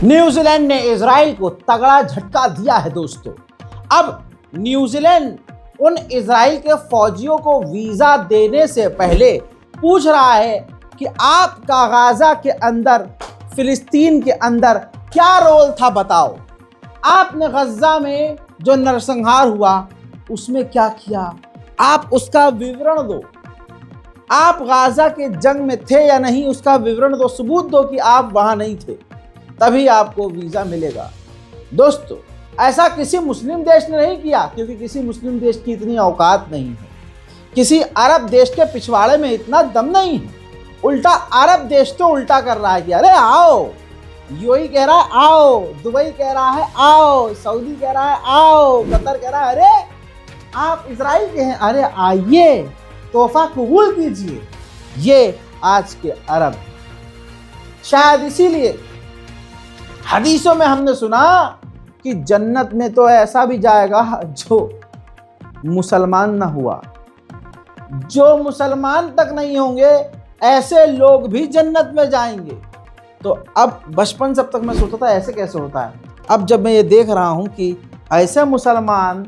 New Zealand ने Israel को तगड़ा झटका दिया है दोस्तों। अब न्यूजीलैंड उन इजराइल के फौजियों को वीजा देने से पहले पूछ रहा है कि आपका गाजा के अंदर, फिलिस्तीन के अंदर क्या रोल था बताओ। आपने गजा में जो नरसंहार हुआ उसमें क्या किया, आप उसका विवरण दो। आप गाजा के जंग में थे या नहीं उसका विवरण दो, सबूत दो कि आप वहां नहीं थे, तभी आपको वीजा मिलेगा। दोस्तों, ऐसा किसी मुस्लिम देश ने नहीं किया, क्योंकि किसी मुस्लिम देश की इतनी औकात नहीं है, किसी अरब देश के पिछवाड़े में इतना दम नहीं है। उल्टा अरब देश तो उल्टा कर रहा है कि अरे आओ, यूएई कह रहा है आओ, दुबई कह रहा है आओ, सऊदी कह रहा है आओ, कतर कह रहा है अरे आप इजराइल के हैं, अरे आइए तोहफा कबूल कीजिए। ये आज के अरब, शायद इसीलिए हदीसों में हमने सुना कि जन्नत में तो ऐसा भी जाएगा जो मुसलमान ना हुआ, जो मुसलमान तक नहीं होंगे ऐसे लोग भी जन्नत में जाएंगे। तो अब बचपन से अब तक मैं सोचता था ऐसे कैसे होता है, अब जब मैं ये देख रहा हूं कि ऐसे मुसलमान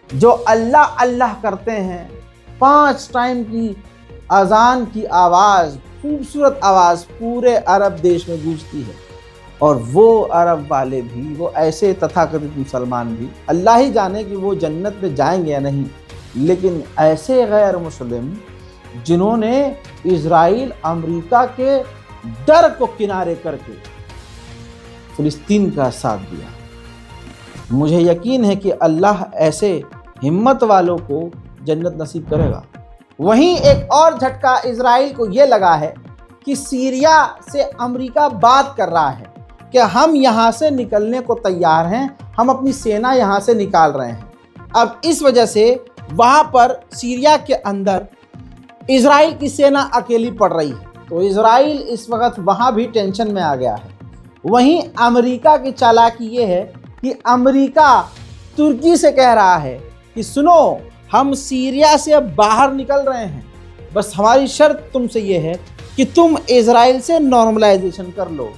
जो अल्लाह अल्लाह करते हैं, 5 टाइम की अजान की आवाज़, खूबसूरत आवाज़ पूरे अरब देश में गूंजती है, और वो अरब वाले भी, वो ऐसे तथाकथित मुसलमान भी, अल्लाह ही जाने कि वो जन्नत में जाएंगे या नहीं, लेकिन ऐसे गैर मुस्लिम जिन्होंने इजराइल अमेरिका के डर को किनारे करके फिलिस्तीन का साथ दिया, मुझे यकीन है कि अल्लाह ऐसे हिम्मत वालों को जन्नत नसीब करेगा। वहीं एक और झटका इजराइल को ये लगा है कि सीरिया से अमेरिका बात कर रहा है कि हम यहाँ से निकलने को तैयार हैं, हम अपनी सेना यहाँ से निकाल रहे हैं। अब इस वजह से वहाँ पर सीरिया के अंदर इजराइल की सेना अकेली पड़ रही है, तो इजराइल इस वक्त वहाँ भी टेंशन में आ गया है। वहीं अमेरिका की चालाकी ये है कि अमेरिका तुर्की से कह रहा है कि सुनो, हम सीरिया से अब बाहर निकल रहे हैं, बस हमारी शर्त तुमसे ये है कि तुम इजराइल से नॉर्मलाइजेशन कर लो।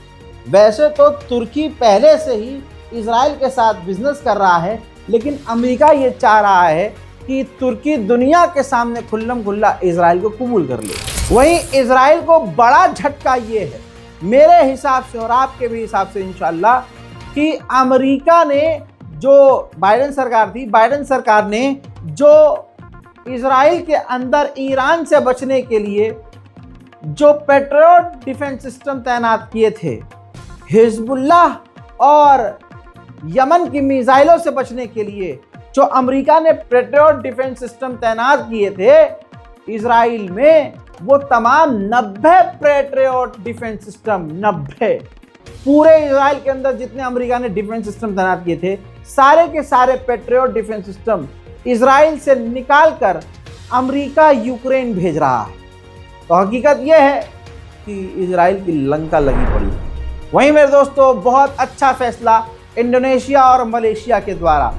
वैसे तो तुर्की पहले से ही इजराइल के साथ बिजनेस कर रहा है, लेकिन अमेरिका ये चाह रहा है कि तुर्की दुनिया के सामने खुल्लम खुल्ला इजराइल को कबूल कर ले। वहीं इजराइल को बड़ा झटका ये है मेरे हिसाब से और आपके भी हिसाब से इंशाल्लाह, कि अमेरिका ने जो बाइडेन सरकार थी, बाइडेन सरकार ने जो इजराइल के अंदर ईरान से बचने के लिए जो पेट्रियट डिफेंस सिस्टम तैनात किए थे, हिजबुल्लाह और यमन की मिसाइलों से बचने के लिए जो अमेरिका ने पेट्रियट डिफेंस सिस्टम तैनात किए थे इजराइल में, वो तमाम 90 पेट्रियट डिफेंस सिस्टम, 90 पूरे इजराइल के अंदर जितने अमेरिका ने डिफेंस सिस्टम तैनात किए थे, सारे के सारे पेट्रियट डिफेंस सिस्टम इजराइल से निकालकर अमेरिका यूक्रेन भेज रहा है। तो हकीकत यह है कि इजराइल की लंका लगी पड़ी है। वहीं मेरे दोस्तों, बहुत अच्छा फैसला इंडोनेशिया और मलेशिया के द्वारा,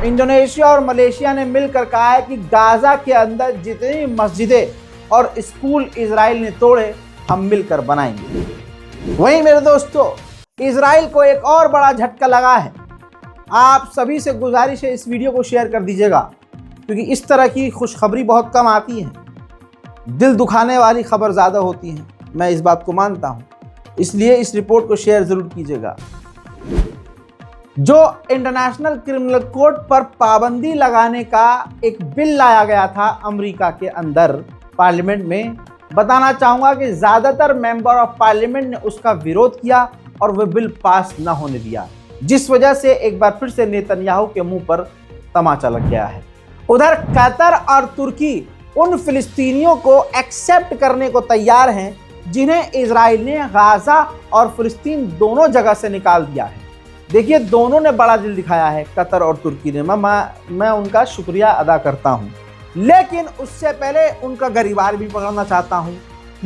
इंडोनेशिया और मलेशिया ने मिलकर कहा है कि गाजा के अंदर जितनी मस्जिदें और स्कूल इजराइल ने तोड़े, हम मिलकर बनाएंगे। वहीं मेरे दोस्तों, इजराइल को एक और बड़ा झटका लगा है। आप सभी से गुजारिश है इस वीडियो को शेयर कर दीजिएगा, क्योंकि इस तरह की खुशखबरी बहुत कम आती है, दिल दुखाने वाली खबर ज़्यादा होती है, मैं इस बात को मानता हूँ, इसलिए इस रिपोर्ट को शेयर ज़रूर कीजिएगा। जो इंटरनेशनल क्रिमिनल कोर्ट पर पाबंदी लगाने का एक बिल लाया गया था अमेरिका के अंदर पार्लियामेंट में, बताना चाहूँगा कि ज़्यादातर मेंबर ऑफ पार्लियामेंट ने उसका विरोध किया और वह बिल पास न होने दिया, जिस वजह से एक बार फिर से नेतन्याहू के मुंह पर तमाचा लग गया है। उधर कतर और तुर्की उन फिलिस्तीनियों को एक्सेप्ट करने को तैयार हैं जिन्हें इजराइल ने गाजा और फिलिस्तीन दोनों जगह से निकाल दिया है। देखिए, दोनों ने बड़ा दिल दिखाया है, कतर और तुर्की ने, मैं उनका शुक्रिया अदा करता हूं। लेकिन उससे पहले उनका गरीबार भी पकड़ना चाहता हूं।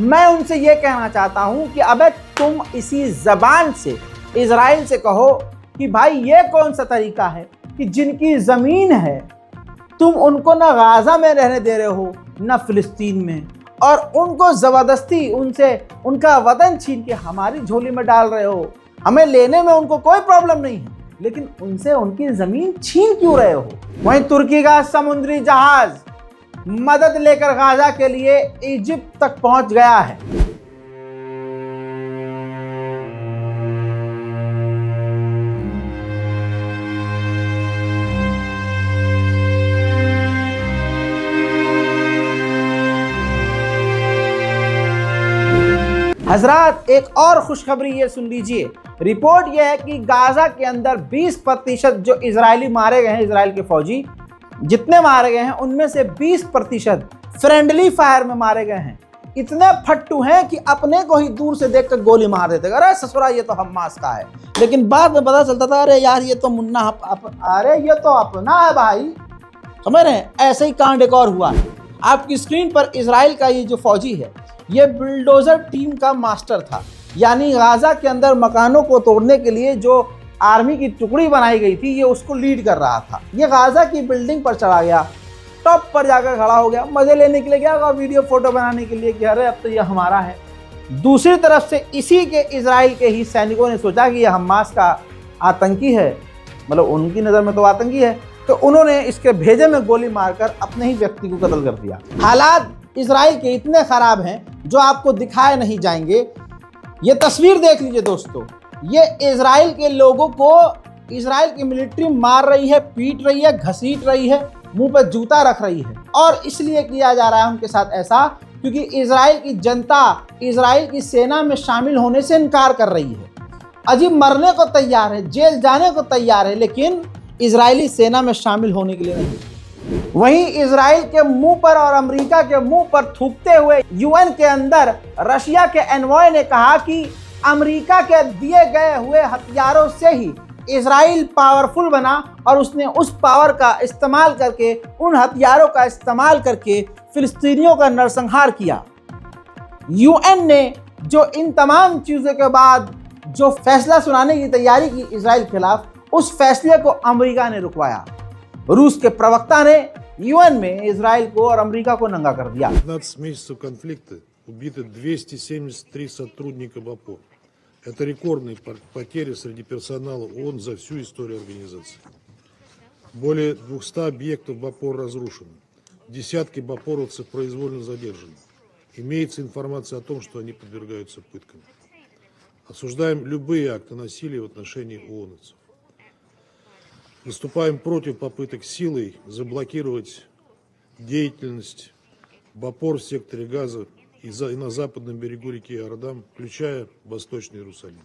मैं उनसे ये कहना चाहता हूं कि अबे तुम इसी जबान से इजराइल से कहो कि भाई ये कौन सा तरीका है कि जिनकी ज़मीन है तुम उनको ना गाजा में रहने दे रहे हो ना फिलिस्तीन में, और उनको ज़बरदस्ती उनसे उनका वतन छीन के हमारी झोली में डाल रहे हो। हमें लेने में उनको कोई प्रॉब्लम नहीं है, लेकिन उनसे उनकी जमीन छीन क्यों रहे हो? वहीं तुर्की का समुद्री जहाज मदद लेकर गाजा के लिए इजिप्ट तक पहुंच गया है। हजरात, एक और खुशखबरी ये सुन लीजिए। रिपोर्ट यह है कि गाजा के अंदर 20% जो इजरायली मारे गए हैं, इजराइल के फौजी जितने मारे गए हैं उनमें से 20% फ्रेंडली फायर में मारे गए हैं। इतने फट्टू हैं कि अपने को ही दूर से देखकर गोली मार देते, अरे ससुरा ये तो हमास का है। लेकिन बाद में पता चलता था अरे यार ये तो मुन्ना अरे ये तो अपना है भाई, समझ रहे हैं? ऐसे ही कांड एक और हुआ है। आपकी स्क्रीन पर इजराइल का ये जो फौजी है, ये बुलडोजर टीम का मास्टर था, यानी गाजा के अंदर मकानों को तोड़ने के लिए जो आर्मी की टुकड़ी बनाई गई थी, ये उसको लीड कर रहा था। ये गाजा की बिल्डिंग पर चढ़ा गया, टॉप पर जाकर खड़ा हो गया, मजे लेने के लिए गया होगा, वीडियो फोटो बनाने के लिए कि अरे अब तो ये हमारा है। दूसरी तरफ से इसी के इजराइल के ही सैनिकों ने सोचा कि यह हमास का आतंकी है, मतलब उनकी नज़र में तो आतंकी है, तो उन्होंने इसके भेजे में गोली मारकर अपने ही व्यक्ति को कत्ल कर दिया। हालात इजराइल के इतने खराब हैं जो आपको दिखाए नहीं जाएंगे। ये तस्वीर देख लीजिए दोस्तों, ये इजराइल के लोगों को इजराइल की मिलिट्री मार रही है, पीट रही है, घसीट रही है, मुंह पर जूता रख रही है। और इसलिए किया जा रहा है उनके साथ ऐसा क्योंकि इजराइल की जनता इजराइल की सेना में शामिल होने से इनकार कर रही है। अजीब मरने को तैयार है, जेल जाने को तैयार है, लेकिन इजरायली सेना में शामिल होने के लिए नहीं। वहीं इजराइल के मुंह पर और अमेरिका के मुंह पर थूकते हुए यूएन के अंदर रशिया के एनवॉय ने कहा कि अमेरिका के दिए गए हुए हथियारों से ही इजराइल पावरफुल बना और उसने उस पावर का इस्तेमाल करके, उन हथियारों का इस्तेमाल करके फिलिस्तीनियों का नरसंहार किया। यूएन ने जो इन तमाम चीज़ों के बाद जो फैसला सुनाने की तैयारी की इजराइल के खिलाफ, उस फैसले को अमेरिका ने रुकवाया। रूस के प्रवक्ता ने यूएन में इजराइल को और अमेरिका को नंगा कर दिया। 15 месяцев конфликта убито 273 сотрудника БАПО. Это рекордные потери среди персонала ООН за всю историю организации. Более 200 объектов БАПОР разрушено. Десятки бапоровцев произвольно задержаны. Имеется информация о том, что они подвергаются пыткам. Осуждаем любые акты насилия в отношении ООНовцев. Выступаем против попыток силой заблокировать деятельность БАПОР в секторе Газа и на западном берегу реки Иордан, включая Восточный Иерусалим.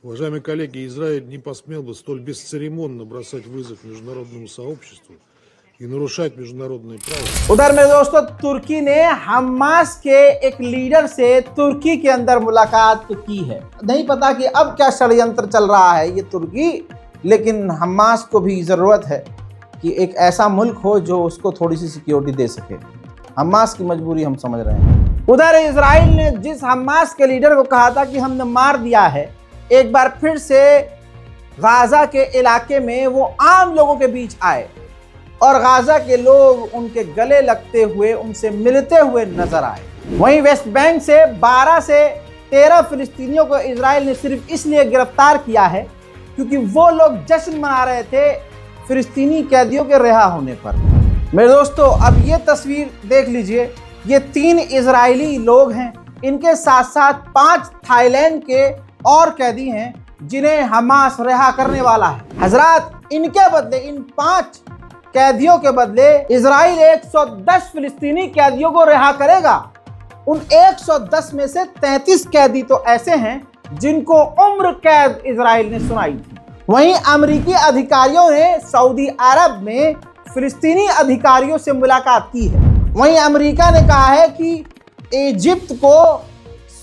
Уважаемые коллеги, Израиль не посмел бы столь бесцеремонно бросать вызов международному сообществу и нарушать международное право. उधर मेरे दोस्तों, तुर्की ने हमास के एक लीडर से तुर्की के अंदर मुलाकात की है। नहीं पता कि अब क्या षड्यंत्र चल रहा है ये तुर्की, लेकिन हमास को भी ज़रूरत है कि एक ऐसा मुल्क हो जो उसको थोड़ी सी सिक्योरिटी दे सके। हमास की मजबूरी हम समझ रहे हैं। उधर इजराइल ने जिस हमास के लीडर को कहा था कि हमने मार दिया है, एक बार फिर से गाजा के इलाके में वो आम लोगों के बीच आए और गाजा के लोग उनके गले लगते हुए, उनसे मिलते हुए नजर आए। वहीं वेस्ट बैंक से 12 से 13 फिलिस्तीनियों को इजराइल ने सिर्फ इसलिए गिरफ्तार किया है क्योंकि वो लोग जश्न मना रहे थे फिलिस्तीनी कैदियों के रिहा होने पर। मेरे दोस्तों, अब ये तस्वीर देख लीजिए, ये 3 इजरायली लोग हैं, इनके साथ साथ 5 थाईलैंड के और कैदी हैं जिन्हें हमास रिहा करने वाला है। हजरात, इनके बदले, इन 5 कैदियों के बदले इजराइल 110 फिलिस्तीनी कैदियों को रिहा करेगा। उन 110 में से 33 कैदी तो ऐसे हैं जिनको उम्र कैद इजराइल ने सुनाई थी। वहीं अमेरिकी अधिकारियों ने सऊदी अरब में फिलिस्तीनी अधिकारियों से मुलाकात की है। वहीं अमेरिका ने कहा है कि इजिप्ट को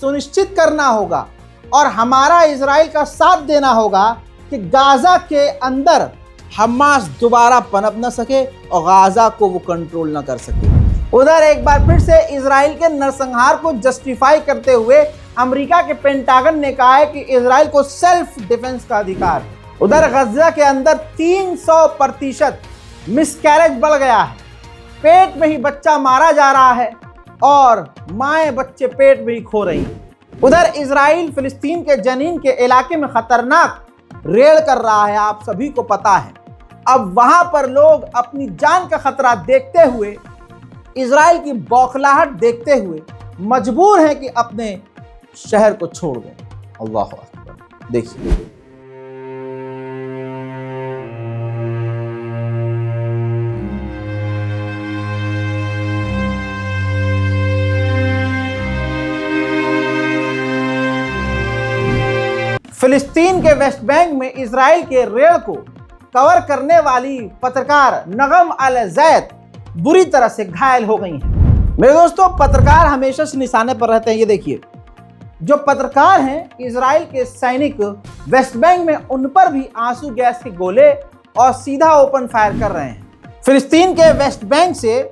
सुनिश्चित करना होगा और हमारा इजराइल का साथ देना होगा कि गाजा के अंदर हमास दोबारा पनप न सके और गाजा को वो कंट्रोल न कर सके। उधर एक बार फिर से इजराइल के नरसंहार को जस्टिफाई करते हुए अमेरिका के पेंटागन ने कहा है कि इजराइल को सेल्फ डिफेंस का अधिकार है। उधर गजा के अंदर 300% मिसकैरेज बढ़ गया है, पेट में ही बच्चा मारा जा रहा है और माएँ बच्चे पेट में ही खो रही हैं। उधर इजराइल फिलिस्तीन के जनीन के इलाके में खतरनाक रेड कर रहा है, आप सभी को पता है। अब वहां पर लोग अपनी जान का खतरा देखते हुए, इजराइल की बौखलाहट देखते हुए मजबूर हैं कि अपने शहर को छोड़ दें। अल्लाह अकबर। देखिए, फिलिस्तीन के वेस्ट बैंक में इजराइल के रेड को कवर करने वाली पत्रकार नगम अल जैद बुरी तरह से घायल हो गई हैं। मेरे दोस्तों, पत्रकार हमेशा से निशाने पर रहते हैं। ये देखिए, जो पत्रकार हैं इजराइल के सैनिक वेस्ट बैंक में, उन पर भी आंसू गैस के गोले और सीधा ओपन फायर कर रहे हैं। फिलिस्तीन के वेस्ट बैंक से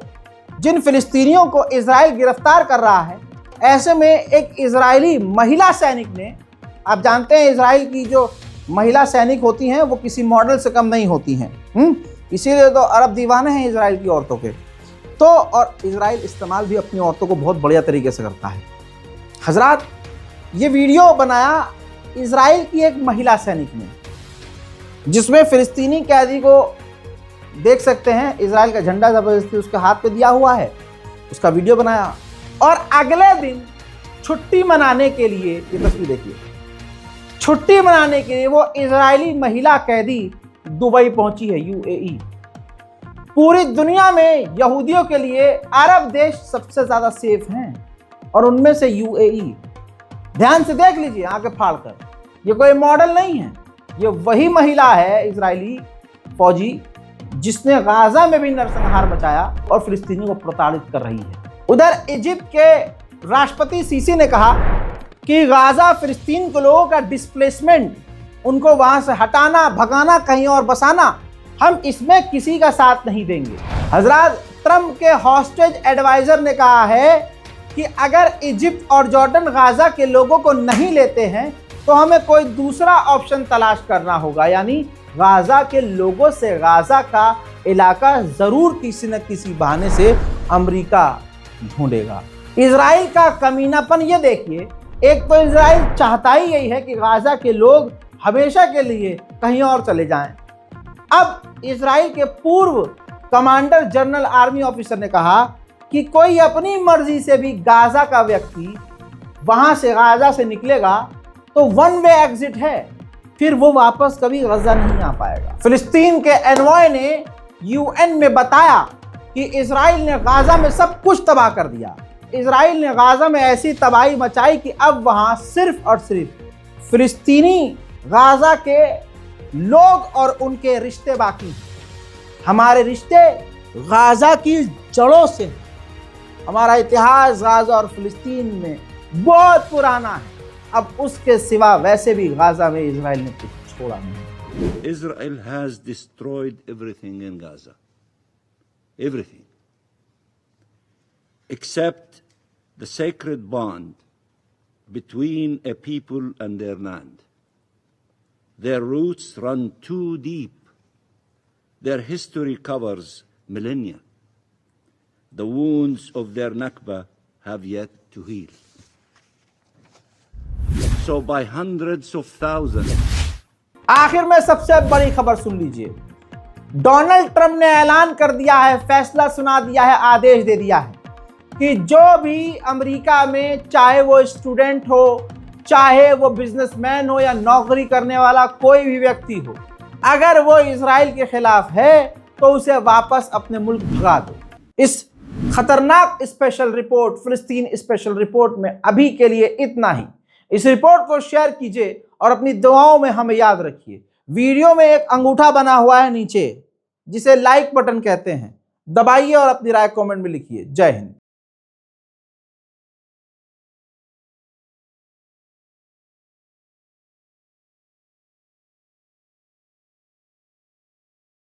जिन फिलिस्तीनियों को इजराइल गिरफ्तार कर रहा है, ऐसे में एक इजरायली महिला सैनिक ने, आप जानते हैं इजराइल की जो महिला सैनिक होती हैं वो किसी मॉडल से कम नहीं होती हैं, इसीलिए तो अरब दीवाने हैं इजराइल की औरतों के। तो और इजराइल इस्तेमाल भी अपनी औरतों को बहुत बढ़िया तरीके से करता है। हजरात, ये वीडियो बनाया इजराइल की एक महिला सैनिक ने, जिसमें फिलिस्तीनी कैदी को देख सकते हैं, इजराइल का झंडा जबरदस्ती उसके हाथ पे दिया हुआ है, उसका वीडियो बनाया। और अगले दिन छुट्टी मनाने के लिए, ये तस्वीर देखिए, छुट्टी मनाने के लिए वो इजरायली महिला कैदी दुबई पहुंची है, यूएई। पूरी दुनिया में यहूदियों के लिए अरब देश सबसे ज्यादा सेफ हैं और उनमें से यूएई। ध्यान से देख लीजिए आंखें फाड़कर, ये कोई मॉडल नहीं है, ये वही महिला है इजरायली फौजी जिसने गाजा में भी नरसंहार मचाया और फिलिस्तीनी को प्रताड़ित कर रही है। उधर इजिप्ट के राष्ट्रपति सीसी ने कहा कि गाजा फिलिस्तीन के लोगों का डिस्प्लेसमेंट, उनको वहां से हटाना, भगाना, कहीं और बसाना, हम इसमें किसी का साथ नहीं देंगे। हजरत, ट्रंप के हॉस्टेज एडवाइजर ने कहा है कि अगर इजिप्ट और जॉर्डन गाजा के लोगों को नहीं लेते हैं तो हमें कोई दूसरा ऑप्शन तलाश करना होगा, यानी गाजा के लोगों से गाजा का इलाका जरूर किसी न किसी बहाने से अमेरिका ढूंढेगा। इजराइल का कमीनापन ये देखिए, एक तो इजराइल चाहता ही यही है कि गाजा के लोग हमेशा के लिए कहीं और चले जाएं। अब इजराइल के पूर्व कमांडर जनरल आर्मी ऑफिसर ने कहा कि कोई अपनी मर्जी से भी गाजा का व्यक्ति वहां से गाजा से निकलेगा तो वन वे एग्जिट है, फिर वो वापस कभी गाजा नहीं आ पाएगा। फिलिस्तीन के एनवॉय ने यूएन में बताया कि इजराइल ने गाजा में सब कुछ तबाह कर दिया। इजराइल ने गाजा में ऐसी तबाही मचाई कि अब वहां सिर्फ और सिर्फ फिलिस्तीनी गाजा के लोग और उनके रिश्ते बाकी हैं। हमारे रिश्ते गाजा की जड़ों से, हमारा इतिहास गाजा और फिलिस्तीन में बहुत पुराना है। अब उसके सिवा वैसे भी गाजा में इजराइल ने कुछ छोड़ा नहीं। Israel has destroyed everything in Gaza. Everything. Except the sacred bond between a people and their land. Their roots run too deep. Their history covers millennia. The wounds of their Nakba have yet to heal. So by hundreds of thousands. आखिर में सबसे बड़ी खबर सुन लीजिए। Donald Trump ने ऐलान कर दिया है, फैसला सुना दिया है, आदेश दे दिया है कि जो भी अमेरिका में, चाहे वो स्टूडेंट हो, चाहे वो बिजनेसमैन हो या नौकरी करने वाला कोई भी व्यक्ति हो, अगर वो इजराइल के खिलाफ है तो उसे वापस अपने मुल्क भगा दो। इस खतरनाक स्पेशल रिपोर्ट, फिलिस्तीन स्पेशल रिपोर्ट में अभी के लिए इतना ही। इस रिपोर्ट को शेयर कीजिए और अपनी दुआओं में हमें याद रखिए। वीडियो में एक अंगूठा बना हुआ है नीचे, जिसे लाइक बटन कहते हैं, दबाइए और अपनी राय कमेंट में लिखिए। जय हिंद।